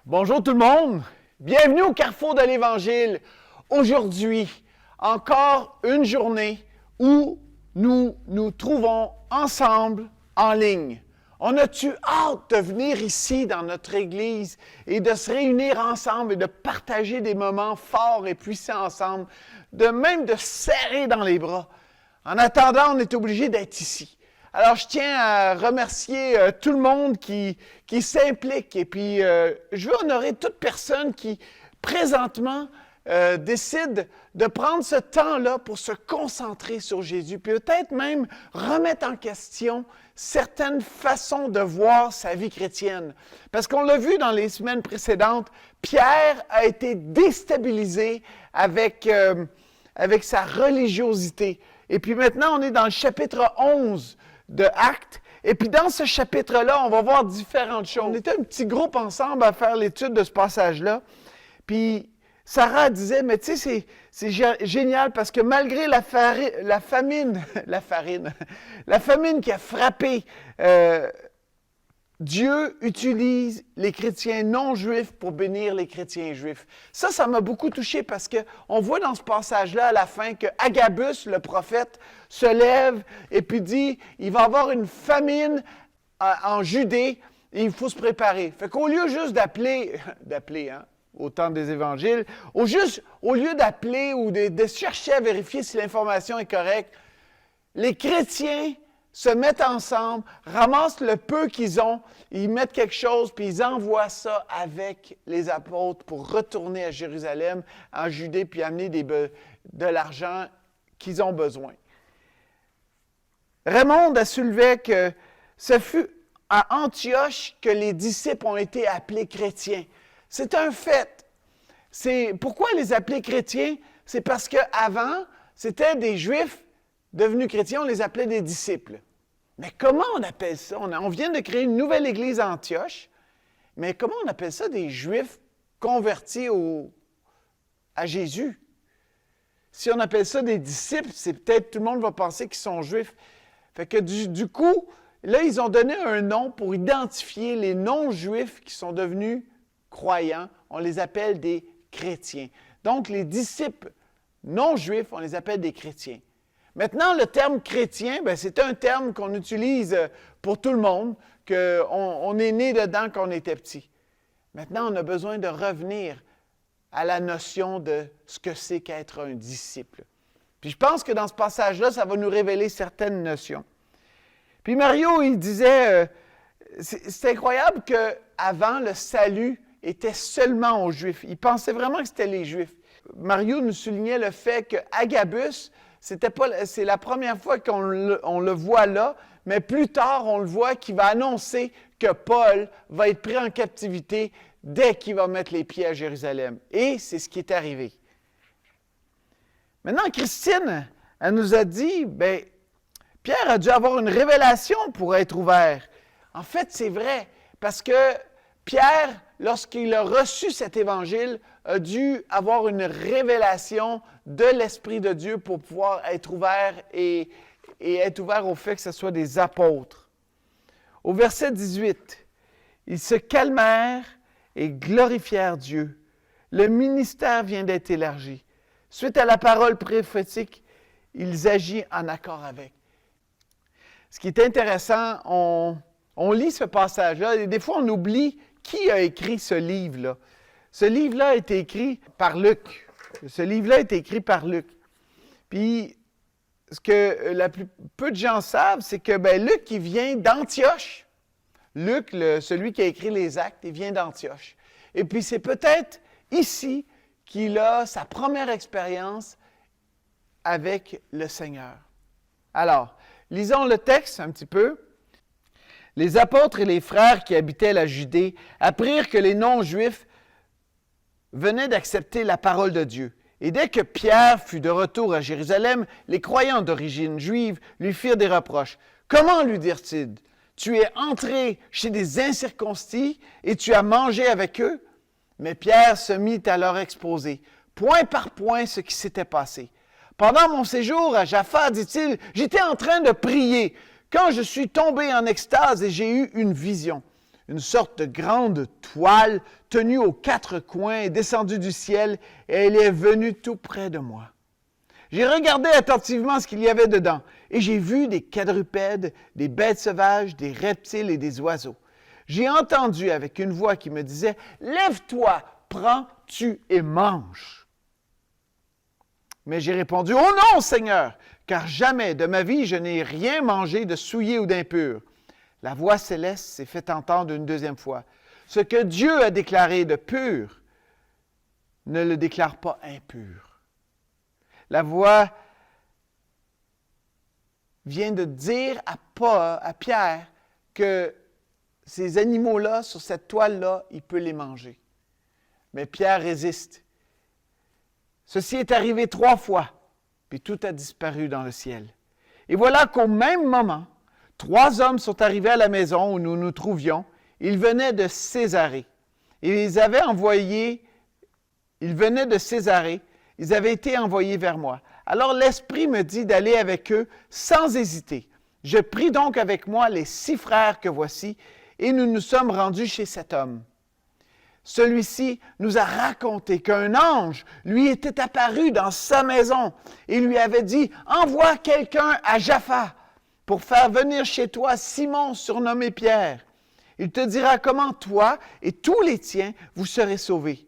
Bonjour tout le monde, bienvenue au Carrefour de l'Évangile. Aujourd'hui, encore une journée où nous nous trouvons ensemble en ligne. On a-tu hâte de venir ici dans notre Église et de se réunir ensemble et de partager des moments forts et puissants ensemble, même de serrer dans les bras. En attendant, on est obligé d'être ici. Alors, je tiens à remercier tout le monde qui s'implique et puis je veux honorer toute personne qui, présentement, décide de prendre ce temps-là pour se concentrer sur Jésus, puis peut-être même remettre en question certaines façons de voir sa vie chrétienne. Parce qu'on l'a vu dans les semaines précédentes, Pierre a été déstabilisé avec sa religiosité. Et puis maintenant, on est dans le chapitre 11 de Actes. Et puis dans ce chapitre-là, on va voir différentes choses. On était un petit groupe ensemble à faire l'étude de ce passage-là. Puis Sarah disait, mais tu sais, c'est génial parce que malgré la famine qui a frappé, Dieu utilise les chrétiens non-juifs pour bénir les chrétiens juifs. Ça m'a beaucoup touché parce qu'on voit dans ce passage-là à la fin que Agabus, le prophète, se lève et puis dit, il va y avoir une famine en Judée et il faut se préparer. Fait qu'au lieu juste d'appeler, au temps des évangiles, au lieu d'appeler ou de chercher à vérifier si l'information est correcte, les chrétiens se mettent ensemble, ramassent le peu qu'ils ont, ils mettent quelque chose, puis ils envoient ça avec les apôtres pour retourner à Jérusalem, en Judée, puis amener de l'argent qu'ils ont besoin. Raymond a soulevé que ce fut à Antioche que les disciples ont été appelés chrétiens. C'est un fait. Pourquoi les appeler chrétiens? C'est parce qu'avant, c'était des Juifs devenus chrétiens, on les appelait des disciples. Mais comment on appelle ça? On vient de créer une nouvelle église à Antioche, mais comment on appelle ça des Juifs convertis à Jésus? Si on appelle ça des disciples, c'est peut-être tout le monde va penser qu'ils sont Juifs. Fait que du coup, là, ils ont donné un nom pour identifier les non-Juifs qui sont devenus croyants. On les appelle des chrétiens. Donc, les disciples non-juifs, on les appelle des chrétiens. Maintenant, le terme chrétien, c'est un terme qu'on utilise pour tout le monde, qu'on est né dedans quand on était petit. Maintenant, on a besoin de revenir à la notion de ce que c'est qu'être un disciple. Puis je pense que dans ce passage-là, ça va nous révéler certaines notions. Puis Mario, il disait, c'est incroyable qu'avant, le salut était seulement aux Juifs. Il pensait vraiment que c'était les Juifs. Mario nous soulignait le fait qu'Agabus, c'est la première fois qu'on le voit là, mais plus tard, on le voit qu'il va annoncer que Paul va être pris en captivité dès qu'il va mettre les pieds à Jérusalem. Et c'est ce qui est arrivé. Maintenant, Christine, elle nous a dit, Pierre a dû avoir une révélation pour être ouvert. En fait, c'est vrai, parce que Pierre, lorsqu'il a reçu cet évangile, a dû avoir une révélation de l'Esprit de Dieu pour pouvoir être ouvert et être ouvert au fait que ce soit des apôtres. Au verset 18, ils se calmèrent et glorifièrent Dieu. Le ministère vient d'être élargi. Suite à la parole prophétique, ils agissent en accord avec. Ce qui est intéressant, on lit ce passage-là et des fois on oublie qui a écrit ce livre-là. Ce livre-là a été écrit par Luc. Puis, ce que peu de gens savent, c'est que Luc, il vient d'Antioche. Luc, celui qui a écrit les Actes, il vient d'Antioche. Et puis, c'est peut-être ici qu'il a sa première expérience avec le Seigneur. Alors, lisons le texte un petit peu. Les apôtres et les frères qui habitaient la Judée apprirent que les non-juifs venaient d'accepter la parole de Dieu. Et dès que Pierre fut de retour à Jérusalem, les croyants d'origine juive lui firent des reproches. « Comment, lui dirent-ils, tu es entré chez des incirconcis et tu as mangé avec eux? » Mais Pierre se mit à leur exposer, point par point, ce qui s'était passé. « Pendant mon séjour à Jaffa, dit-il, j'étais en train de prier, quand je suis tombé en extase et j'ai eu une vision. une sorte de grande toile tenue aux quatre coins est descendue du ciel et elle est venue tout près de moi. J'ai regardé attentivement ce qu'il y avait dedans et j'ai vu des quadrupèdes, des bêtes sauvages, des reptiles et des oiseaux. J'ai entendu avec une voix qui me disait « Lève-toi, prends, tue et mange. » Mais j'ai répondu « Oh non, Seigneur, car jamais de ma vie je n'ai rien mangé de souillé ou d'impur. » La voix céleste s'est fait entendre une deuxième fois. « Ce que Dieu a déclaré de pur, ne le déclare pas impur. » La voix vient de dire à Pierre que ces animaux-là, sur cette toile-là, il peut les manger. Mais Pierre résiste. Ceci est arrivé 3 fois, puis tout a disparu dans le ciel. Et voilà qu'au même moment, 3 hommes sont arrivés à la maison où nous nous trouvions. Ils venaient de Césarée. Et ils venaient de Césarée. Ils avaient été envoyés vers moi. Alors l'Esprit me dit d'aller avec eux sans hésiter. Je pris donc avec moi les 6 frères que voici, et nous nous sommes rendus chez cet homme. Celui-ci nous a raconté qu'un ange lui était apparu dans sa maison et lui avait dit « Envoie quelqu'un à Jaffa pour faire venir chez toi Simon, surnommé Pierre. Il te dira comment toi et tous les tiens vous serez sauvés. »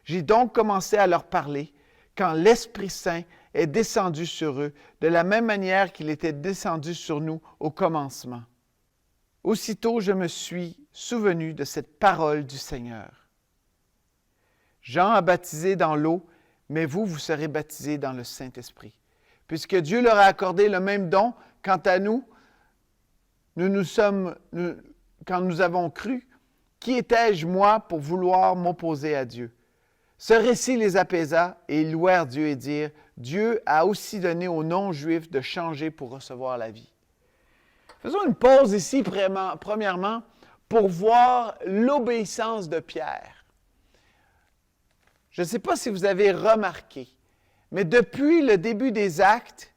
J'ai donc commencé à leur parler quand l'Esprit Saint est descendu sur eux, de la même manière qu'il était descendu sur nous au commencement. Aussitôt, je me suis souvenu de cette parole du Seigneur. Jean a baptisé dans l'eau, mais vous, vous serez baptisés dans le Saint-Esprit. Puisque Dieu leur a accordé le même don, quant à nous, quand nous avons cru, qui étais-je, moi, pour vouloir m'opposer à Dieu? Ce récit les apaisa et ils louèrent Dieu et dirent, Dieu a aussi donné aux non-juifs de changer pour recevoir la vie. Faisons une pause ici, premièrement, pour voir l'obéissance de Pierre. Je ne sais pas si vous avez remarqué, mais depuis le début des Actes,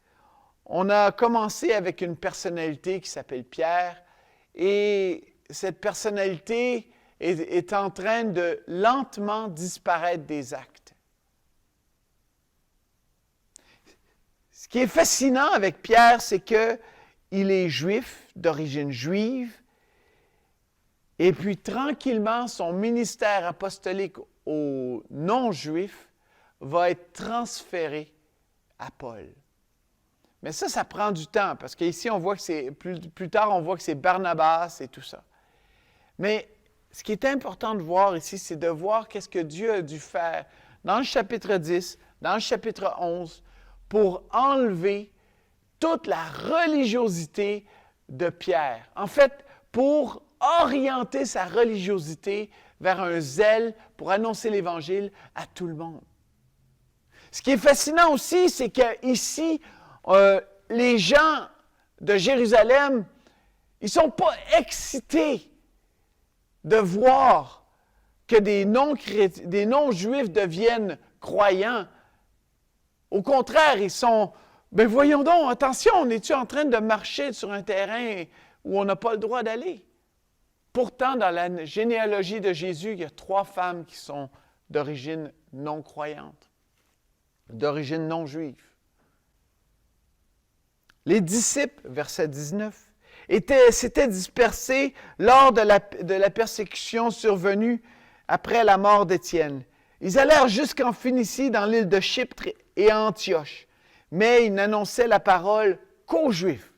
on a commencé avec une personnalité qui s'appelle Pierre, et cette personnalité est en train de lentement disparaître des actes. Ce qui est fascinant avec Pierre, c'est qu'il est juif, d'origine juive, et puis tranquillement, son ministère apostolique aux non-juifs va être transféré à Paul. Mais ça prend du temps, parce qu'ici, on voit que c'est, plus tard, on voit que c'est Barnabas et tout ça. Mais ce qui est important de voir ici, c'est de voir qu'est-ce que Dieu a dû faire dans le chapitre 10, dans le chapitre 11, pour enlever toute la religiosité de Pierre. En fait, pour orienter sa religiosité vers un zèle pour annoncer l'Évangile à tout le monde. Ce qui est fascinant aussi, c'est qu'ici, les gens de Jérusalem, ils ne sont pas excités de voir que des non-juifs deviennent croyants. Au contraire, ils sont, voyons donc, attention, on est-tu en train de marcher sur un terrain où on n'a pas le droit d'aller? Pourtant, dans la généalogie de Jésus, il y a 3 femmes qui sont d'origine non croyante, d'origine non juive. Les disciples, verset 19, s'étaient dispersés lors de la persécution survenue après la mort d'Étienne. Ils allèrent jusqu'en Phénicie, dans l'île de Chypre et à Antioche, mais ils n'annonçaient la parole qu'aux Juifs.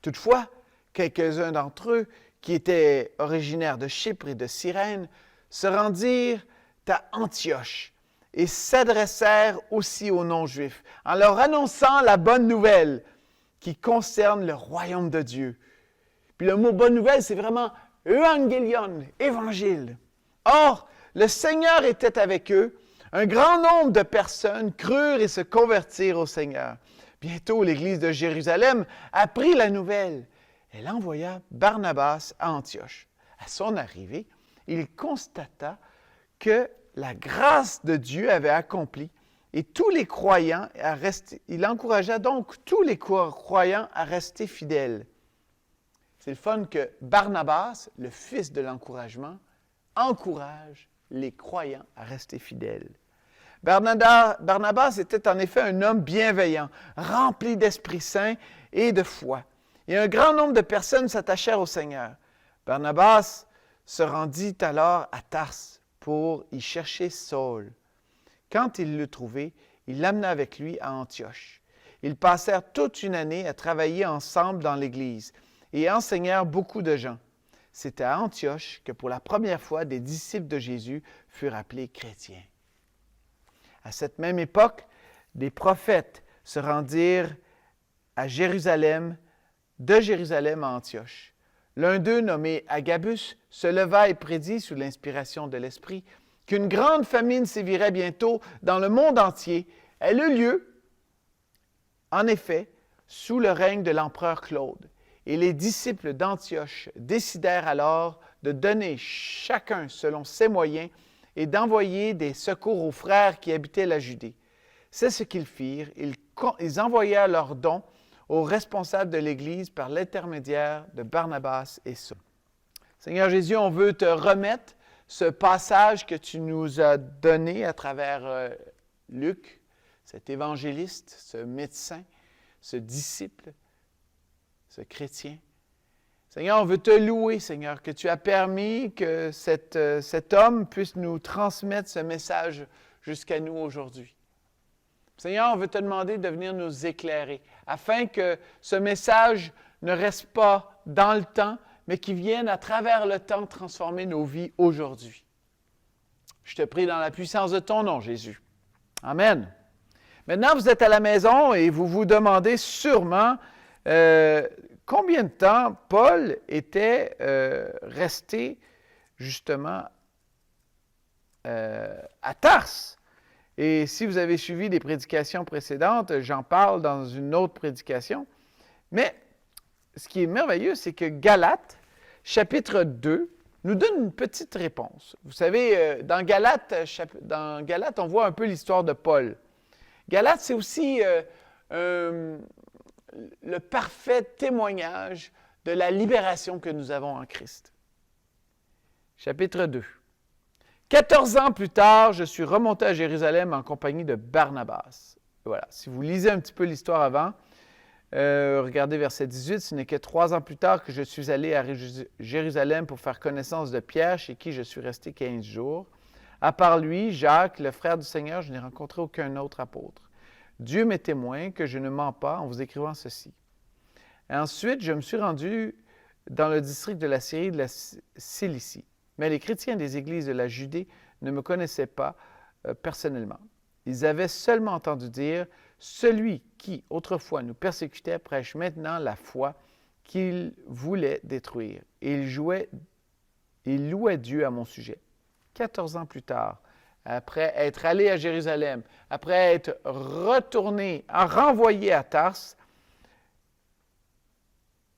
Toutefois, quelques-uns d'entre eux, qui étaient originaires de Chypre et de Cyrène, se rendirent à Antioche et s'adressèrent aussi aux non-juifs, en leur annonçant la bonne nouvelle qui concerne le royaume de Dieu. Puis le mot « bonne nouvelle », c'est vraiment « evangelion », « évangile ». Or, le Seigneur était avec eux. Un grand nombre de personnes crurent et se convertirent au Seigneur. Bientôt, l'Église de Jérusalem apprit la nouvelle. Elle envoya Barnabas à Antioche. À son arrivée, il constata que la grâce de Dieu avait accompli et tous les croyants à rester. Il encouragea donc tous les croyants à rester fidèles. c'est le fun que Barnabas, le fils de l'encouragement, encourage les croyants à rester fidèles. Barnabas était en effet un homme bienveillant, rempli d'Esprit Saint et de foi. Et un grand nombre de personnes s'attachèrent au Seigneur. Barnabas se rendit alors à Tarse pour y chercher Saul. Quand il l'eut trouvé, il l'amena avec lui à Antioche. Ils passèrent toute une année à travailler ensemble dans l'Église et enseignèrent beaucoup de gens. C'est à Antioche que pour la première fois des disciples de Jésus furent appelés chrétiens. À cette même époque, des prophètes se rendirent à Jérusalem, de Jérusalem à Antioche. L'un d'eux, nommé Agabus, se leva et prédit sous l'inspiration de l'Esprit qu'une grande famine sévirait bientôt dans le monde entier. Elle eut lieu, en effet, sous le règne de l'empereur Claude. Et les disciples d'Antioche décidèrent alors de donner chacun selon ses moyens et d'envoyer des secours aux frères qui habitaient la Judée. C'est ce qu'ils firent. Ils envoyèrent leurs dons aux responsables de l'Église par l'intermédiaire de Barnabas et Saul. Seigneur Jésus, on veut te remettre ce passage que tu nous as donné à travers Luc, cet évangéliste, ce médecin, ce disciple, ce chrétien. Seigneur, on veut te louer, Seigneur, que tu as permis que cet homme puisse nous transmettre ce message jusqu'à nous aujourd'hui. Seigneur, on veut te demander de venir nous éclairer, afin que ce message ne reste pas dans le temps, mais qu'il vienne à travers le temps transformer nos vies aujourd'hui. Je te prie dans la puissance de ton nom, Jésus. Amen. Maintenant, vous êtes à la maison et vous vous demandez sûrement combien de temps Paul était resté justement à Tarse. Et si vous avez suivi les prédications précédentes, j'en parle dans une autre prédication. Mais ce qui est merveilleux, c'est que Galates, chapitre 2, nous donne une petite réponse. Vous savez, dans Galates, on voit un peu l'histoire de Paul. Galates, c'est aussi le parfait témoignage de la libération que nous avons en Christ. Chapitre 2. 14 ans plus tard, je suis remonté à Jérusalem en compagnie de Barnabas. Voilà, si vous lisez un petit peu l'histoire avant, regardez verset 18, ce n'est que 3 ans plus tard que je suis allé à Jérusalem pour faire connaissance de Pierre, chez qui je suis resté 15 jours. À part lui, Jacques, le frère du Seigneur, je n'ai rencontré aucun autre apôtre. Dieu m'est témoin que je ne mens pas en vous écrivant ceci. Et ensuite, je me suis rendu dans le district de la Syrie et de la Cilicie. Mais les chrétiens des églises de la Judée ne me connaissaient pas personnellement. Ils avaient seulement entendu dire « Celui qui, autrefois, nous persécutait, prêche maintenant la foi qu'il voulait détruire. » Et il louait Dieu à mon sujet. 14 ans plus tard, après être allé à Jérusalem, après être retourné, renvoyé à Tarse,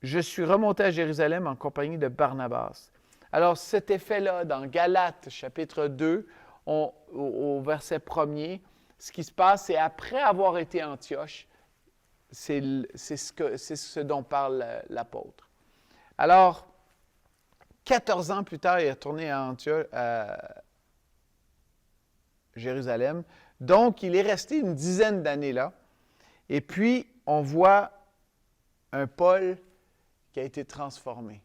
je suis remonté à Jérusalem en compagnie de Barnabas. Alors, cet effet-là, dans Galates, chapitre 2, au verset 1er, ce qui se passe, c'est après avoir été à Antioche, c'est ce dont parle l'apôtre. Alors, 14 ans plus tard, il est retourné à Antioche, à Jérusalem. Donc, il est resté une dizaine d'années là. Et puis, on voit un Paul qui a été transformé.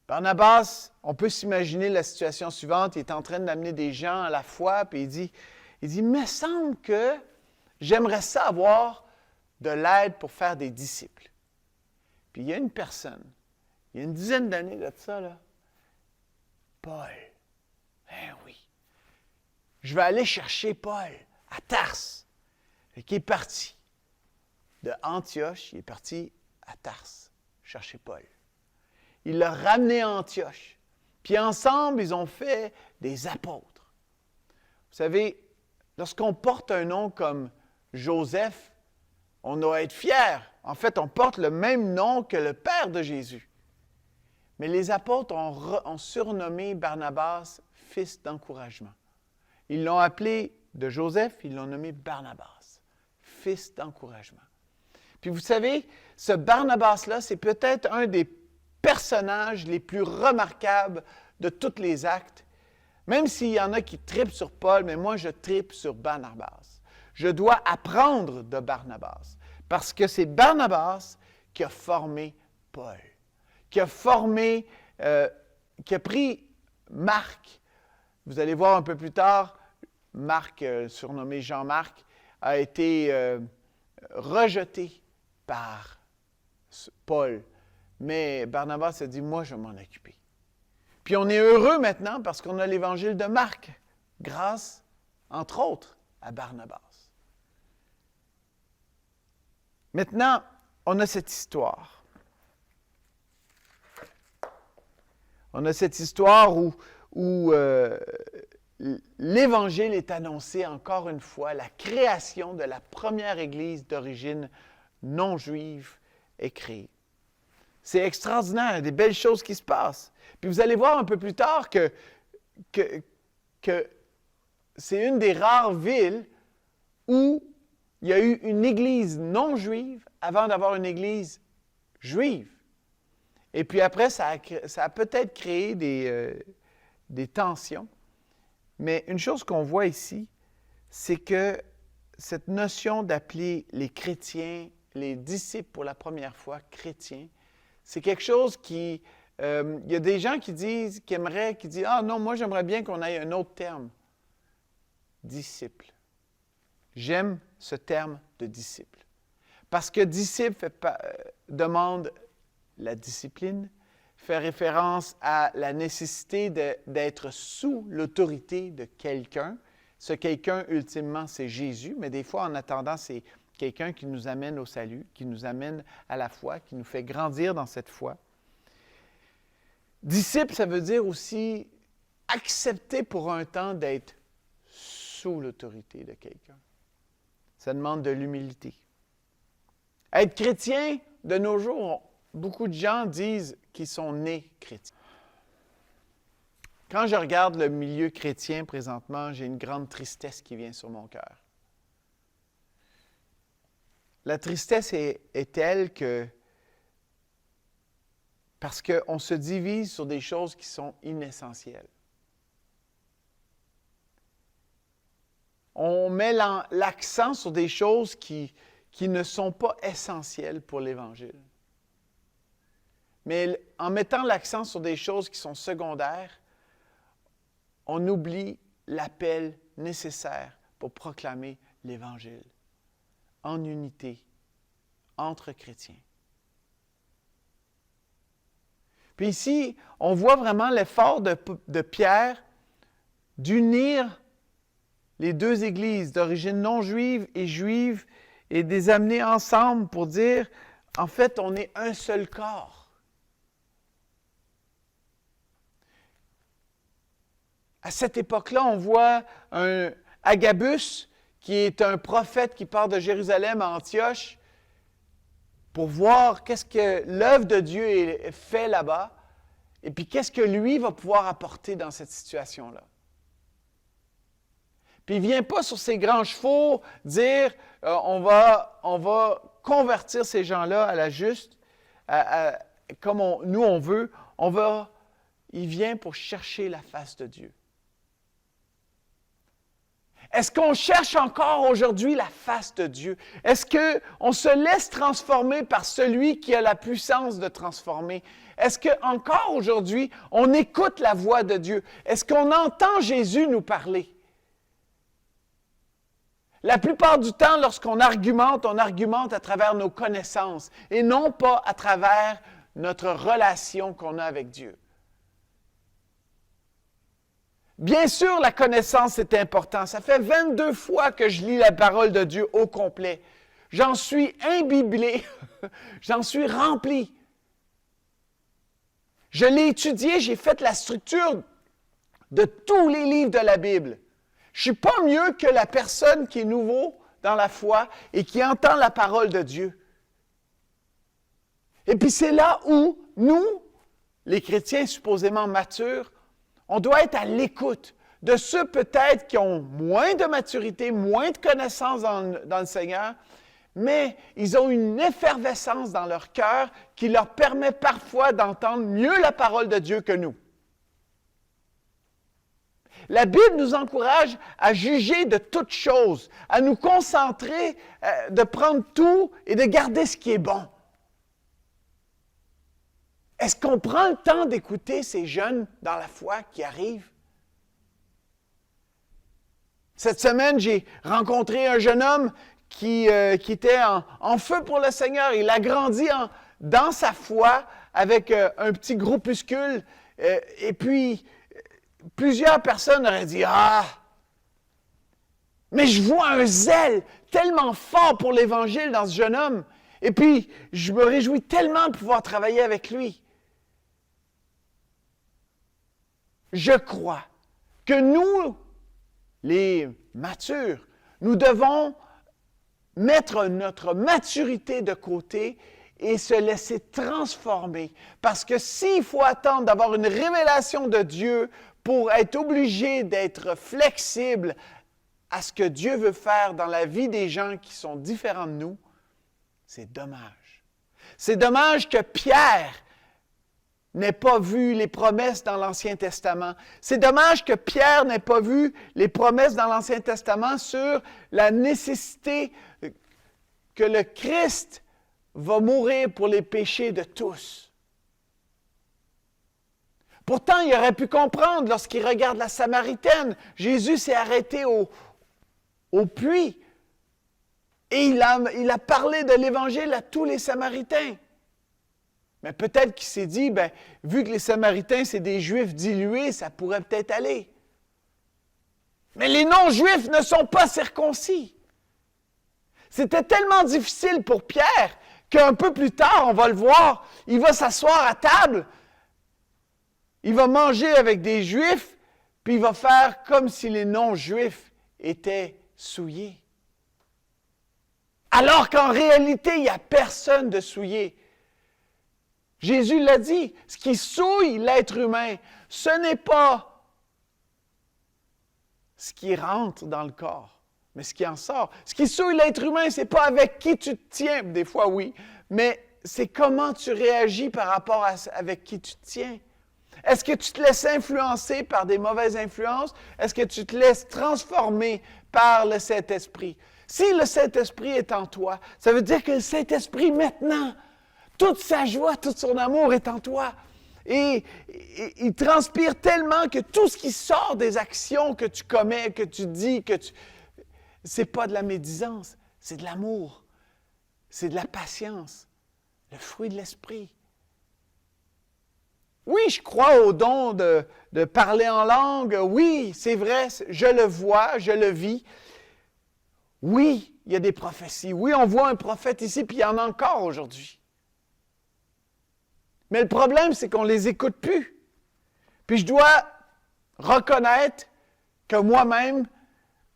Barnabas, on peut s'imaginer la situation suivante, il est en train d'amener des gens à la foi, puis il dit, il me semble que j'aimerais ça avoir de l'aide pour faire des disciples. Puis il y a une personne, il y a une dizaine d'années de ça, là, Paul. Eh oui. Je vais aller chercher Paul à Tarse. Qui est parti de Antioche, il est parti à Tarse, chercher Paul. Il l'a ramené à Antioche. Puis ensemble, ils ont fait des apôtres. Vous savez, lorsqu'on porte un nom comme Joseph, on doit être fier. En fait, on porte le même nom que le père de Jésus. Mais les apôtres ont surnommé Barnabas « fils d'encouragement ». Ils l'ont appelé de Joseph, ils l'ont nommé Barnabas, fils d'encouragement. Puis vous savez, ce Barnabas-là, c'est peut-être un des personnages les plus remarquables de tous les actes. Même s'il y en a qui tripent sur Paul, mais moi je tripe sur Barnabas. Je dois apprendre de Barnabas, parce que c'est Barnabas qui a formé Paul, qui a pris Marc. Vous allez voir un peu plus tard, Marc, surnommé Jean-Marc, a été rejeté par Paul. Mais Barnabas a dit, moi je vais m'en occuper. Puis on est heureux maintenant parce qu'on a l'évangile de Marc, grâce, entre autres, à Barnabas. Maintenant, on a cette histoire. On a cette histoire où l'Évangile est annoncé encore une fois, la création de la première Église d'origine non juive est créée. C'est extraordinaire, il y a des belles choses qui se passent. Puis vous allez voir un peu plus tard que c'est une des rares villes où il y a eu une Église non juive avant d'avoir une Église juive. Et puis après, ça a peut-être créé des tensions. Mais une chose qu'on voit ici, c'est que cette notion d'appeler les chrétiens, les disciples pour la première fois chrétiens, c'est quelque chose qui... il y a des gens qui disent, qui disent « Ah non, moi j'aimerais bien qu'on ait un autre terme. » Disciple. J'aime ce terme de disciple. Parce que disciple demande la discipline, fait référence à la nécessité d'être sous l'autorité de quelqu'un. Ce quelqu'un, ultimement, c'est Jésus, mais des fois, en attendant, c'est quelqu'un qui nous amène au salut, qui nous amène à la foi, qui nous fait grandir dans cette foi. Disciple, ça veut dire aussi accepter pour un temps d'être sous l'autorité de quelqu'un. Ça demande de l'humilité. Être chrétien, de nos jours, beaucoup de gens disent qu'ils sont nés chrétiens. Quand je regarde le milieu chrétien présentement, j'ai une grande tristesse qui vient sur mon cœur. La tristesse est telle que, parce qu'on se divise sur des choses qui sont inessentielles. On met l'accent sur des choses qui ne sont pas essentielles pour l'Évangile. Mais en mettant l'accent sur des choses qui sont secondaires, on oublie l'appel nécessaire pour proclamer l'Évangile en unité, entre chrétiens. Puis ici, on voit vraiment l'effort de Pierre d'unir les deux églises d'origine non juive et juive et de les amener ensemble pour dire, en fait, on est un seul corps. À cette époque-là, on voit un Agabus, qui est un prophète qui part de Jérusalem à Antioche pour voir qu'est-ce que l'œuvre de Dieu fait là-bas et puis qu'est-ce que lui va pouvoir apporter dans cette situation-là. Puis il ne vient pas sur ses grands chevaux dire on va convertir ces gens-là à la juste, comme nous on veut. Il vient pour chercher la face de Dieu. Est-ce qu'on cherche encore aujourd'hui la face de Dieu? Est-ce qu'on se laisse transformer par celui qui a la puissance de transformer? Est-ce qu'encore aujourd'hui, on écoute la voix de Dieu? Est-ce qu'on entend Jésus nous parler? La plupart du temps, lorsqu'on argumente, on argumente à travers nos connaissances et non pas à travers notre relation qu'on a avec Dieu. Bien sûr, la connaissance est importante. Ça fait 22 fois que je lis la parole de Dieu au complet. J'en suis imbiblé, j'en suis rempli. Je l'ai étudié, j'ai fait la structure de tous les livres de la Bible. Je ne suis pas mieux que la personne qui est nouveau dans la foi et qui entend la parole de Dieu. Et puis c'est là où nous, les chrétiens supposément matures, on doit être à l'écoute de ceux peut-être qui ont moins de maturité, moins de connaissances dans le Seigneur, mais ils ont une effervescence dans leur cœur qui leur permet parfois d'entendre mieux la parole de Dieu que nous. La Bible nous encourage à juger de toutes choses, à nous concentrer, de prendre tout et de garder ce qui est bon. Est-ce qu'on prend le temps d'écouter ces jeunes dans la foi qui arrivent? Cette semaine, j'ai rencontré un jeune homme qui était en feu pour le Seigneur. Il a grandi dans sa foi avec un petit groupuscule. Et puis, plusieurs personnes auraient dit « Ah! Mais je vois un zèle tellement fort pour l'Évangile dans ce jeune homme. Et puis, je me réjouis tellement de pouvoir travailler avec lui. » Je crois que nous, les matures, nous devons mettre notre maturité de côté et se laisser transformer. Parce que s'il faut attendre d'avoir une révélation de Dieu pour être obligé d'être flexible à ce que Dieu veut faire dans la vie des gens qui sont différents de nous, c'est dommage. C'est dommage que Pierre n'ait pas vu les promesses dans l'Ancien Testament. C'est dommage que Pierre n'ait pas vu les promesses dans l'Ancien Testament sur la nécessité que le Christ va mourir pour les péchés de tous. Pourtant, il aurait pu comprendre lorsqu'il regarde la Samaritaine. Jésus s'est arrêté au puits et il a parlé de l'Évangile à tous les Samaritains. Mais peut-être qu'il s'est dit, vu que les Samaritains, c'est des Juifs dilués, ça pourrait peut-être aller. Mais les non-Juifs ne sont pas circoncis. C'était tellement difficile pour Pierre qu'un peu plus tard, on va le voir, il va s'asseoir à table, il va manger avec des Juifs, puis il va faire comme si les non-Juifs étaient souillés. Alors qu'en réalité, il n'y a personne de souillé. Jésus l'a dit, ce qui souille l'être humain, ce n'est pas ce qui rentre dans le corps, mais ce qui en sort. Ce qui souille l'être humain, ce n'est pas avec qui tu te tiens, des fois oui, mais c'est comment tu réagis par rapport à avec qui tu te tiens. Est-ce que tu te laisses influencer par des mauvaises influences? Est-ce que tu te laisses transformer par le Saint-Esprit? Si le Saint-Esprit est en toi, ça veut dire que le Saint-Esprit maintenant, toute sa joie, tout son amour est en toi. Et il transpire tellement que tout ce qui sort des actions que tu commets, que tu dis, c'est pas de la médisance, c'est de l'amour, c'est de la patience, le fruit de l'esprit. Oui, je crois au don de parler en langue. Oui, c'est vrai, je le vois, je le vis. Oui, il y a des prophéties. Oui, on voit un prophète ici, puis il y en a encore aujourd'hui. Mais le problème, c'est qu'on ne les écoute plus. Puis je dois reconnaître que moi-même,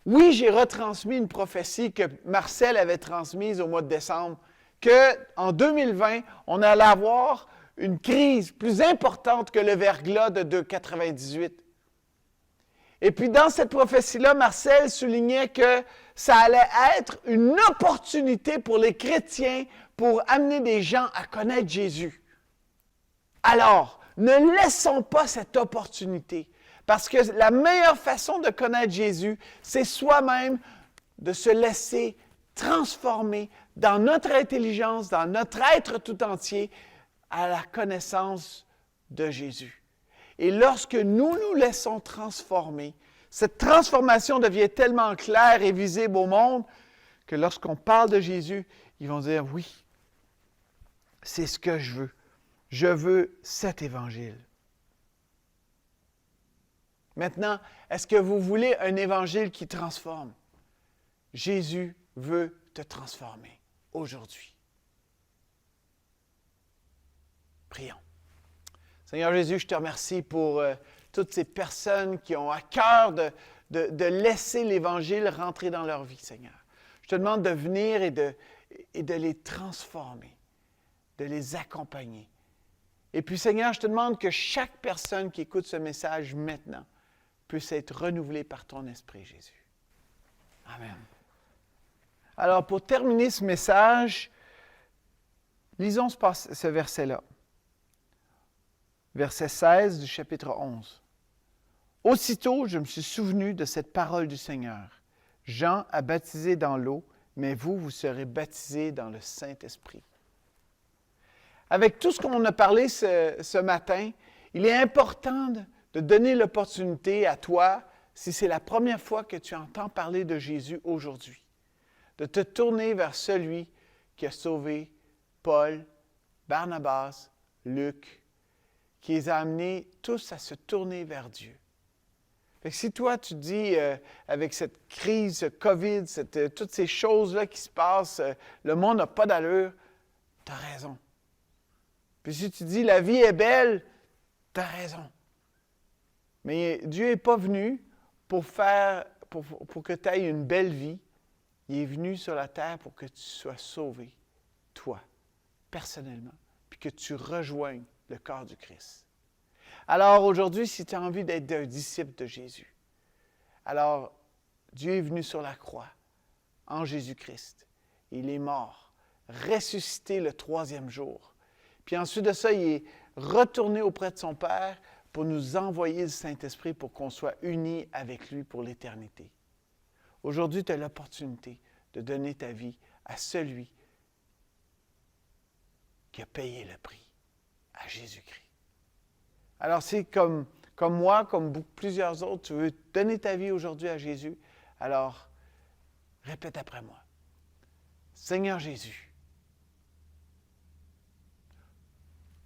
oui, j'ai retransmis une prophétie que Marcel avait transmise au mois de décembre, qu'en 2020, on allait avoir une crise plus importante que le verglas de 1998. Et puis dans cette prophétie-là, Marcel soulignait que ça allait être une opportunité pour les chrétiens pour amener des gens à connaître Jésus. Alors, ne laissons pas cette opportunité, parce que la meilleure façon de connaître Jésus, c'est soi-même de se laisser transformer dans notre intelligence, dans notre être tout entier, à la connaissance de Jésus. Et lorsque nous nous laissons transformer, cette transformation devient tellement claire et visible au monde que lorsqu'on parle de Jésus, ils vont dire « Oui, c'est ce que je veux. Je veux cet évangile. » Maintenant, est-ce que vous voulez un évangile qui transforme? Jésus veut te transformer aujourd'hui. Prions. Seigneur Jésus, je te remercie pour toutes ces personnes qui ont à cœur de laisser l'Évangile rentrer dans leur vie, Seigneur. Je te demande de venir et de les transformer, de les accompagner. Et puis, Seigneur, je te demande que chaque personne qui écoute ce message maintenant puisse être renouvelée par ton Esprit, Jésus. Amen. Alors, pour terminer ce message, lisons ce verset-là. Verset 16 du chapitre 11. « Aussitôt, je me suis souvenu de cette parole du Seigneur. Jean a baptisé dans l'eau, mais vous, vous serez baptisés dans le Saint-Esprit. » Avec tout ce qu'on a parlé ce matin, il est important de donner l'opportunité à toi, si c'est la première fois que tu entends parler de Jésus aujourd'hui, de te tourner vers celui qui a sauvé Paul, Barnabas, Luc, qui les a amenés tous à se tourner vers Dieu. Fait que si toi, tu dis, avec cette crise, ce COVID, toutes ces choses-là qui se passent, le monde n'a pas d'allure, tu as raison. Puis si tu dis, la vie est belle, tu as raison. Mais Dieu n'est pas venu pour que tu aies une belle vie. Il est venu sur la terre pour que tu sois sauvé, toi, personnellement, puis que tu rejoignes le corps du Christ. Alors aujourd'hui, si tu as envie d'être un disciple de Jésus, alors Dieu est venu sur la croix en Jésus-Christ. Il est mort, ressuscité le 3e jour. Puis ensuite de ça, il est retourné auprès de son Père pour nous envoyer le Saint-Esprit pour qu'on soit unis avec lui pour l'éternité. Aujourd'hui, tu as l'opportunité de donner ta vie à celui qui a payé le prix, à Jésus-Christ. Alors, si comme moi, comme plusieurs autres, tu veux donner ta vie aujourd'hui à Jésus, alors répète après moi. Seigneur Jésus,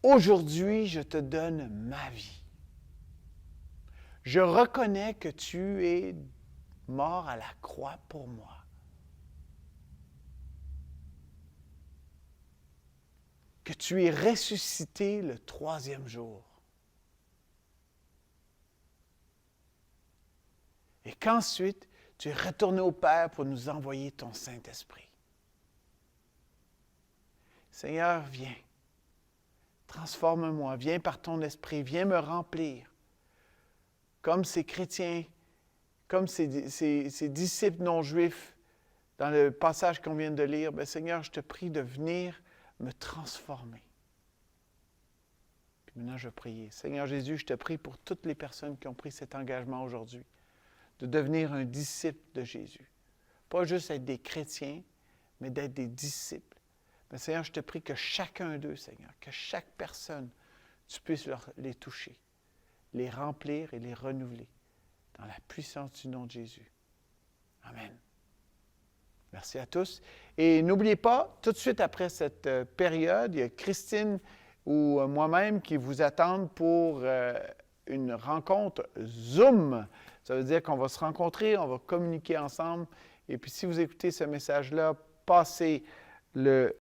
aujourd'hui, je te donne ma vie. Je reconnais que tu es mort à la croix pour moi. Que tu es ressuscité le 3e jour. Et qu'ensuite, tu es retourné au Père pour nous envoyer ton Saint-Esprit. Seigneur, viens. Transforme-moi. Viens par ton esprit. Viens me remplir. Comme ces chrétiens, comme ces disciples non-juifs, dans le passage qu'on vient de lire, bien, Seigneur, je te prie de venir me transformer. Puis maintenant, je vais prier. Seigneur Jésus, je te prie pour toutes les personnes qui ont pris cet engagement aujourd'hui, de devenir un disciple de Jésus. Pas juste être des chrétiens, mais d'être des disciples. Mais Seigneur, je te prie que chacun d'eux, Seigneur, que chaque personne, tu puisses les toucher, les remplir et les renouveler dans la puissance du nom de Jésus. Amen. Merci à tous. Et n'oubliez pas, tout de suite après cette période, il y a Christine ou moi-même qui vous attendent pour une rencontre Zoom. Ça veut dire qu'on va se rencontrer, on va communiquer ensemble. Et puis si vous écoutez ce message-là, passez le